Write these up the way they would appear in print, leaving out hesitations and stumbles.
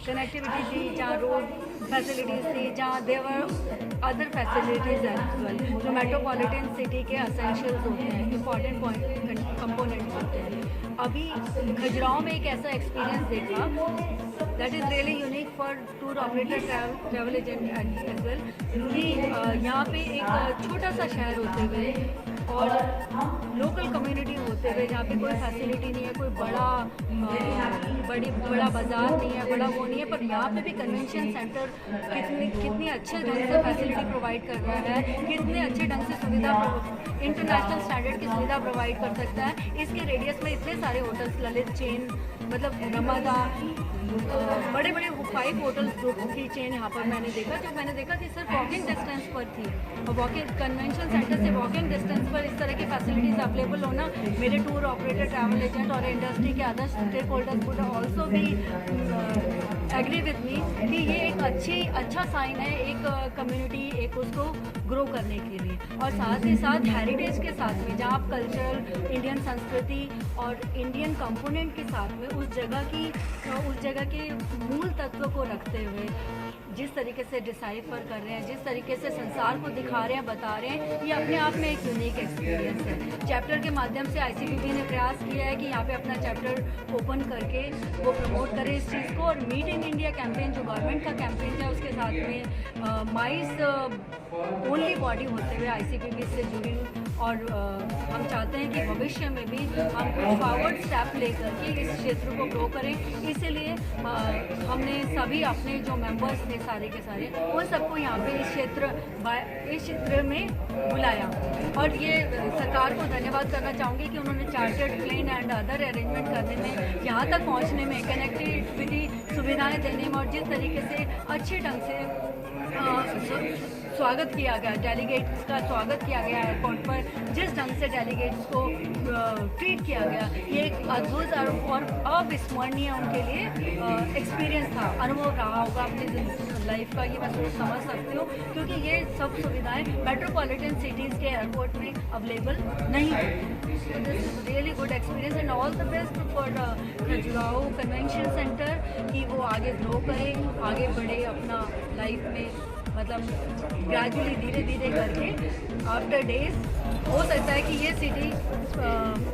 Connectivity थी, जहाँ road facilities थी, जहाँ देवर अदर फैसिलिटीज़ एज वेल, जो मेट्रोपॉलिटन सिटी के असेंशियल्स होते हैं, इम्पॉर्टेंट कंपोनेंट्स होते हैं। अभी खजुराहो में एक ऐसा एक्सपीरियंस देखा that is really unique for tour operator travel agent as well, कि यहाँ पे एक छोटा सा शहर होते हुए और लोकल कम्युनिटी होते हुए, जहाँ पे कोई फैसिलिटी नहीं है, कोई बड़ा बाज़ार नहीं है, बड़ा वो नहीं है, पर यहाँ पे भी कन्वेंशन सेंटर कितनी अच्छे ढंग से फैसिलिटी प्रोवाइड कर रहा है, कितने अच्छे ढंग से सुविधा इंटरनेशनल स्टैंडर्ड की सुविधा प्रोवाइड कर सकता है। इसके रेडियस में इतने सारे होटल्स, ललित चेन, मतलब रमादा, बड़े बड़े 5 होटल्स ग्रुप की चेन यहाँ पर मैंने देखा कि सिर्फ वॉकिंग डिस्टेंस पर थी, और वॉकिंग कन्वेंशन सेंटर से वॉकिंग डिस्टेंस पर इस तरह की फैसिलिटीज़ अवेलेबल होना, मेरे टूर ऑपरेटर ट्रैवल एजेंट और इंडस्ट्री के other stakeholders would also भी एग्री विद मी कि ये एक अच्छा साइन है एक कम्युनिटी, एक उसको ग्रो करने के लिए। और साथ ही साथ हेरिटेज के साथ में, जहाँ आप कल्चरल इंडियन संस्कृति और इंडियन कंपोनेंट के साथ में उस जगह के मूल तत्व को रखते हुए जिस तरीके से डिसाइफर कर रहे हैं, जिस तरीके से संसार को दिखा रहे हैं, बता रहे हैं, ये अपने आप में एक यूनिक एक्सपीरियंस है। चैप्टर के माध्यम से आईसीपीबी ने प्रयास किया है कि यहाँ पे अपना चैप्टर ओपन करके वो प्रमोट करे इस चीज़ को, और मीट इन इंडिया कैंपेन जो गवर्नमेंट का कैंपेन है उसके साथ में माइस ओनली बॉडी होते हुए आईसीपीबी से जुड़ी, और हम चाहते हैं कि भविष्य में भी हम कुछ फॉरवर्ड स्टेप लेकर के इस क्षेत्र को ग्रो करें। इसीलिए हमने सभी अपने जो मेंबर्स थे सारे के सारे, उन सबको यहाँ पे इस क्षेत्र में बुलाया, और ये सरकार को धन्यवाद करना चाहूँगी कि उन्होंने chartered plane and other arrangement करने में, यहाँ तक पहुँचने में, कनेक्टिविटी सुविधाएं देने में, और जिस तरीके से अच्छे ढंग से स्वागत किया गया, डेलीगेट्स का स्वागत किया गया एयरपोर्ट पर, जिस ढंग से डेलीगेट्स को ट्रीट किया गया, ये एक अद्भुत और अविस्मरणीय उनके लिए एक्सपीरियंस था, अनुभव रहा होगा अपनी लाइफ का, ये मैं समझ सकती हूँ, क्योंकि ये सब सुविधाएं मेट्रोपॉलिटन सिटीज़ के एयरपोर्ट में अवेलेबल नहीं होती। So this is really good experience and all the best for Khajuraho convention centre, कि वो आगे ग्रो करे, आगे बढ़े अपना लाइफ में, मतलब ग्रेजुअली धीरे धीरे करके आफ्टर डेज हो सकता है कि ये सिटी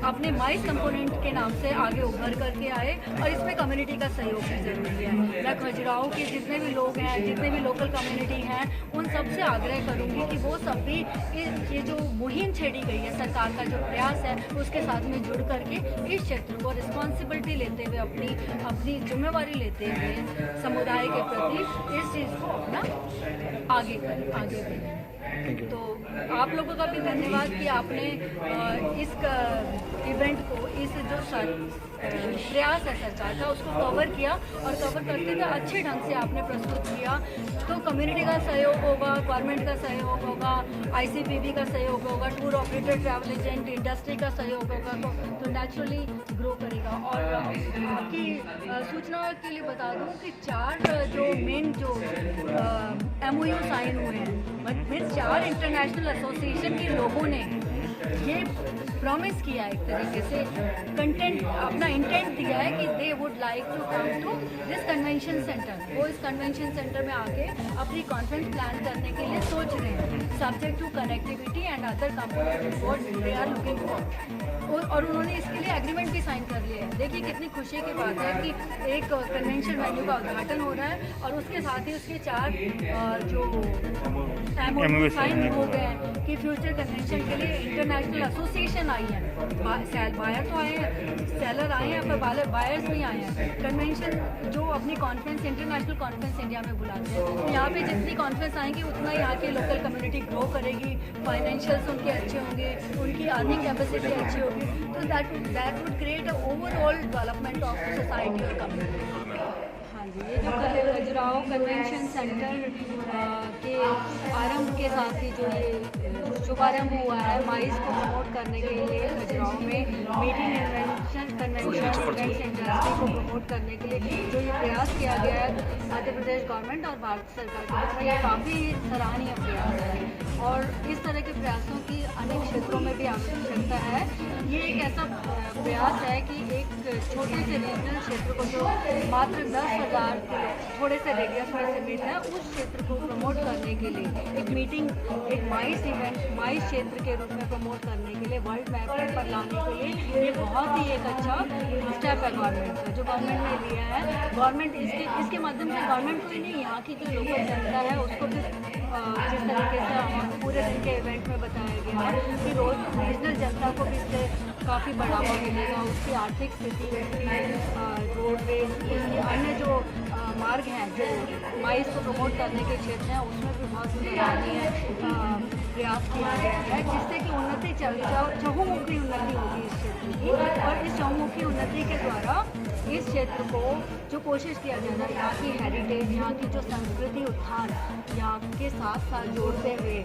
अपने माइस कंपोनेंट के नाम से आगे उभर करके आए, और इसमें कम्युनिटी का सहयोग भी ज़रूरी है। मैं खजुराहो के जितने भी लोग हैं, जितने भी लोकल कम्युनिटी हैं, उन सब से आग्रह करूँगी कि वो सब भी ये जो मुहिम छेड़ी गई है, सरकार का जो प्रयास है, उसके साथ में जुड़ करके इस क्षेत्र को रिस्पॉन्सिबिलिटी लेते हुए, अपनी जिम्मेवारी लेते हुए समुदाय के प्रति इस चीज़ को अपना आगे बढ़ें। तो आप लोगों का भी धन्यवाद कि आपने इस इवेंट को, इस जो प्रयास है सरकार का, उसको कवर किया, और कवर करते हुए अच्छे ढंग से आपने प्रस्तुत किया। तो कम्युनिटी का सहयोग होगा, गवर्नमेंट का सहयोग होगा, आईसीपीबी का सहयोग होगा, tour operator travel agent industry का सहयोग होगा, तो नेचुरली ग्रो करेगा। और आपकी सूचना के लिए बता दूं कि 4 जो मेन जो MOU साइन हुए हैं, मीन्स 4 इंटरनेशनल एसोसिएशन के लोगों ने ये प्रॉमिस किया है, एक तरीके से कंटेंट, अपना इंटेंट दिया है कि they would like to come to this convention centre. वो इस कन्वेंशन सेंटर में आके अपनी कॉन्फ्रेंस प्लान करने के लिए सोच रहे हैं, subject to connectivity and other components what they are looking for, और उन्होंने इसके लिए एग्रीमेंट भी साइन कर लिया है। देखिए कितनी खुशी की बात है कि एक कन्वेंशन वेन्यू का उद्घाटन हो रहा है, और उसके साथ ही उसके 4 जो MOU साइन हो गए हैं कि फ्यूचर कन्वेंशन के लिए इंटरनेशनल एसोसिएशन आई है। बायर तो आए हैं, सेलर आए हैं, पर बायर्स भी आए हैं। कन्वेंशन जो अपनी कॉन्फ्रेंस, इंटरनेशनल कॉन्फ्रेंस इंडिया में बुलाते हैं, तो यहाँ पे जितनी कॉन्फ्रेंस आएंगी उतना यहाँ की लोकल कम्युनिटी ग्रो करेगी, फाइनेंशियल्स उनके अच्छे होंगे, उनकी अर्निंग कैपेसिटी अच्छी होगी, तो that would create a overall development of society और कम्युनिटी। हाँ जी, ये जो खजुराहो कन्वेंशन सेंटर के आरंभ के साथ ही जो ये शुभारंभ हुआ है, माइस को प्रमोट करने के लिए खजुराहो में मीटिंग कन्वेंशन इवेंट्स इंडस्ट्री को प्रमोट करने के लिए जो ये प्रयास किया गया है मध्य प्रदेश गवर्नमेंट और भारत सरकार की तरफ से, ये काफ़ी सराहनीय प्रयास है। और इस तरह के प्रयासों की अनेक क्षेत्रों में भी आवश्यकता है। ये एक ऐसा प्रयास है कि एक छोटे से रीजनल क्षेत्र को जो मात्र 10,000 थोड़े से रेडियस में सीमित है, उस क्षेत्र को प्रमोट करने के लिए एक मीटिंग, एक माइस इवेंट, माइस क्षेत्र के रूप में प्रमोट करने के लिए, वर्ल्ड मैप पर लाने के लिए ये बहुत ही एक अच्छा स्टेप है गवर्नमेंट का, जो गवर्नमेंट ने लिया है। गवर्नमेंट इसके माध्यम से गवर्नमेंट को ही नहीं, यहाँ की जो लोकल जनता है उसको भी जिस तरीके से पूरे दिन के इवेंट में बताया गया है कि रीजनल जनता को भी इससे काफ़ी बढ़ावा मिलेगा, उसकी आर्थिक स्थिति, उसकी रोडवेज, उसकी अन्य जो मार्ग हैं जो माइस को प्रमोट करने के क्षेत्र हैं, उसमें भी बहुत सराहनीय प्रयास किया गया है, जिससे कि उन्नति चहुमुखी उन्नति होगी इस क्षेत्र की। और इस चहुमुखी उन्नति के द्वारा इस क्षेत्र को जो कोशिश किया जा रहा है, यहाँ की हेरिटेज, यहाँ की जो संस्कृति उत्थान, यहाँ के साथ साथ जोड़ते हुए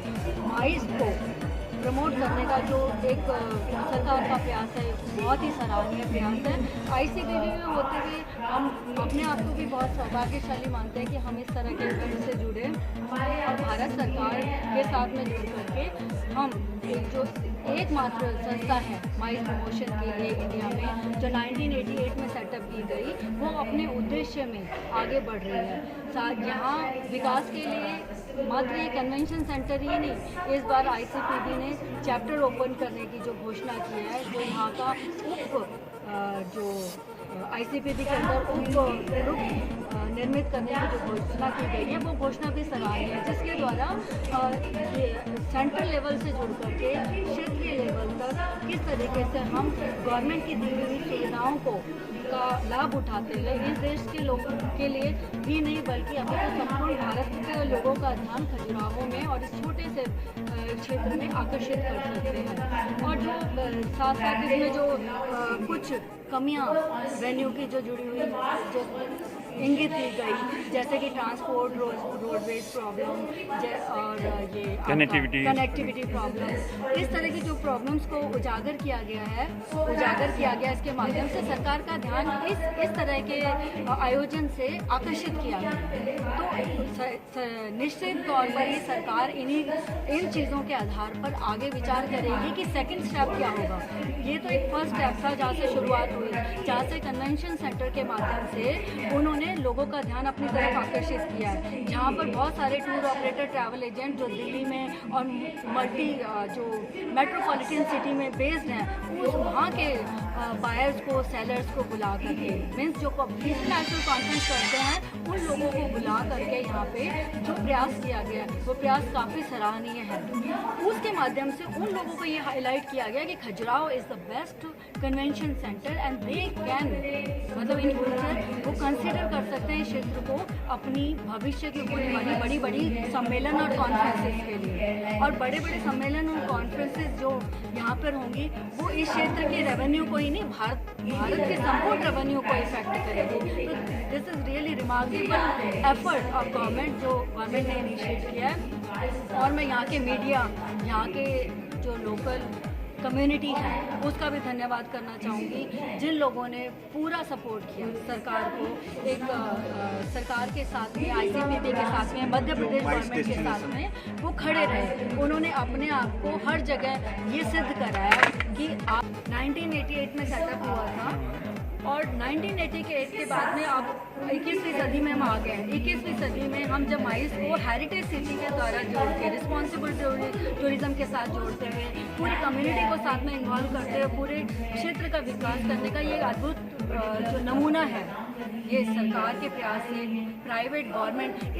माइस को प्रमोट करने का जो एक सरकार का प्रयास है, बहुत ही सराहनीय प्रयास है। आईसीपीबी में होते हुए हम अपने आप को भी बहुत सौभाग्यशाली मानते हैं कि हम इस तरह के इवेंट से जुड़े और भारत सरकार के साथ में जुड़ करके हम एक जो एकमात्र संस्था है माइस प्रमोशन के लिए इंडिया में, जो 1988 में सेटअप की गई, वो अपने उद्देश्य में आगे बढ़ रही है। यहाँ विकास के लिए मात्र ये कन्वेंशन सेंटर ही नहीं, इस बार आईसीपीबी ने चैप्टर ओपन करने की जो घोषणा की है, जो यहाँ का जो आईसीपीबी के अंदर ग्रुप निर्मित करने की जो घोषणा की गई है, वो घोषणा भी सराहनीय है, जिसके द्वारा सेंट्रल लेवल से जुड़ करके क्षेत्रीय लेवल तक किस तरीके से हम गवर्नमेंट की दी हुई सुविधाओं को का लाभ उठाते हैं, इस देश के लोगों के लिए भी नहीं बल्कि अभी तो संपूर्ण भारत के लोगों का ध्यान खजुराहो में और इस छोटे से क्षेत्र में आकर्षित कर सकते हैं। और जो साथ साथ इसमें जो कुछ कमियां वेन्यू की जो जुड़ी हुई जो इंगित की गई, जैसे कि ट्रांसपोर्ट, रोडवेज प्रॉब्लम और ये कनेक्टिविटी प्रॉब्लम, इस तरह की जो प्रॉब्लम्स को उजागर किया गया इसके माध्यम से सरकार का ध्यान इस तरह के आयोजन से आकर्षित किया गया। तो निश्चित तौर पर ये सरकार इन चीज़ों के आधार पर आगे विचार करेगी कि सेकंड स्टेप क्या होगा। ये तो एक फर्स्ट स्टेप था जहाँ से शुरुआत हुई, जहाँ से कन्वेंशन सेंटर के माध्यम से उन्होंने लोगों का ध्यान अपनी तरफ आकर्षित किया है, जहाँ पर बहुत सारे टूर ऑपरेटर, ट्रैवल एजेंट जो दिल्ली में और मल्टी जो मेट्रोपॉलिटन सिटी में बेस्ड हैं, उस वहाँ के बायर्स को, सेलर्स को बुला करके, मीन्स जो इंटरनेशनल कॉन्फ्रेंस करते हैं, उन लोगों को बुला करके यहाँ पे जो प्रयास किया गया वो प्रयास काफ़ी सराहनीय है। उसके माध्यम से उन लोगों को ये हाईलाइट किया गया कि Khajuraho is the best convention centre and they can, मतलब इन फ्यूचर वो कंसिडर कर सकते हैं इस क्षेत्र को अपनी भविष्य की कोई बड़ी सम्मेलन और कॉन्फ्रेंसेस के लिए। और बड़े सम्मेलन और कॉन्फ्रेंसेस जो यहाँ पर होंगी वो इस क्षेत्र के रेवेन्यू को ही नहीं, भारत के संपूर्ण रेवेन्यू को इफेक्ट करेगी। तो this is really remarkable effort of government जो गवर्नमेंट ने इनिशिएट किया है। और मैं यहाँ के मीडिया, यहाँ के जो लोकल कम्युनिटी है उसका भी धन्यवाद करना चाहूँगी, जिन लोगों ने पूरा सपोर्ट किया सरकार को, एक सरकार के साथ में, आईसीपीबी के साथ में, मध्य प्रदेश गवर्नमेंट के साथ में वो खड़े रहे। उन्होंने अपने आप को हर जगह ये सिद्ध कराया कि 1988 में सेटअप हुआ था और 1988 के बाद में अब 21वीं सदी में हम आ गए हैं। 21वीं सदी में हम जब माइस को हेरिटेज सिटी के द्वारा जोड़ के, रिस्पॉन्सिबल टूरिज्म के साथ जोड़ते हुए, पूरी कम्युनिटी को साथ में इन्वॉल्व करते हुए पूरे क्षेत्र का विकास करने का ये अद्भुत जो नमूना है, ये सरकार के प्रयास से प्राइवेट गवर्नमेंट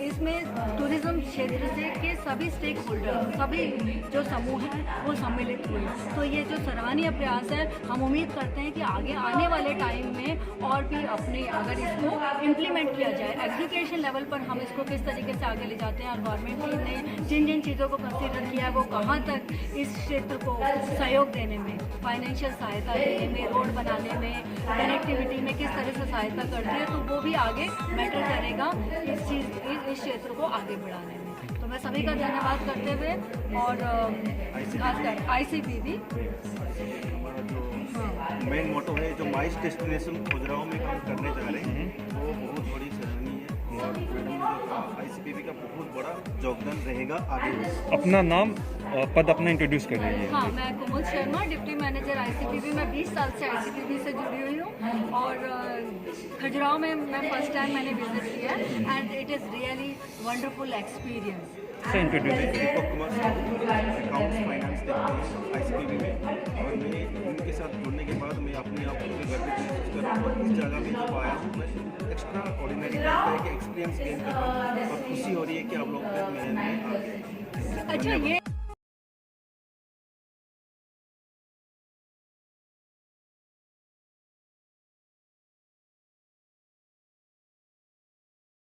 इसमें टूरिज्म क्षेत्र से के सभी स्टेक होल्डर, सभी जो समूह हैं वो सम्मिलित हुए। तो ये जो सराहनीय प्रयास है, हम उम्मीद करते हैं कि आगे आने वाले टाइम में और भी अपने अगर इसको इम्प्लीमेंट किया जाए, एग्जीक्यूशन लेवल पर हम इसको किस तरीके से आगे ले जाते हैं और गवर्नमेंट ने जिन चीज़ों को कंसिडर किया है वो कहाँ तक इस क्षेत्र को सहयोग देने में, फाइनेंशियल सहायता देने में, रोड बनाने में, कनेक्टिविटी में किस तरह से सहायता करती है, तो वो भी आगे मैटर करेगा इस क्षेत्र को आगे बढ़ाने में। तो मैं सभी का धन्यवाद करते हुए और खासकर आईसीपीबी मेन मोटो है जो माइस डेस्टिनेशन खजुराहो में काम करने जा रहे हैं, वो बहुत बड़ी सराहनीय है। आईसीपीबी का बहुत बड़ा योगदान रहेगा आगे। अपना नाम पद अपना इंट्रोड्यूस कर रही है। हाँ, मैं कुमुद शर्मा, डिप्टी मैनेजर आईसीपीबी। मैं 20 साल से आईसीपीबी से जुड़ी हुई हूँ और खजुराहो में मैं फर्स्ट टाइम मैंने विजिट किया and it is really wonderful experience. से introduce Deepak Kumar accounts finance देखते हैं आईसीपीबी में, और मैं उनके साथ जुड़ने के बाद मैं अपने आप को घर पे महसूस कर रहा हूँ और इस जगह में जब आया हूँ मैं एक्स्ट्रा ऑर्डिनरी तरह के एक्सपीरियंस गेन कर रहा हूँ और खुशी हो रही है कि आप लोग मैंने अच्छा, ये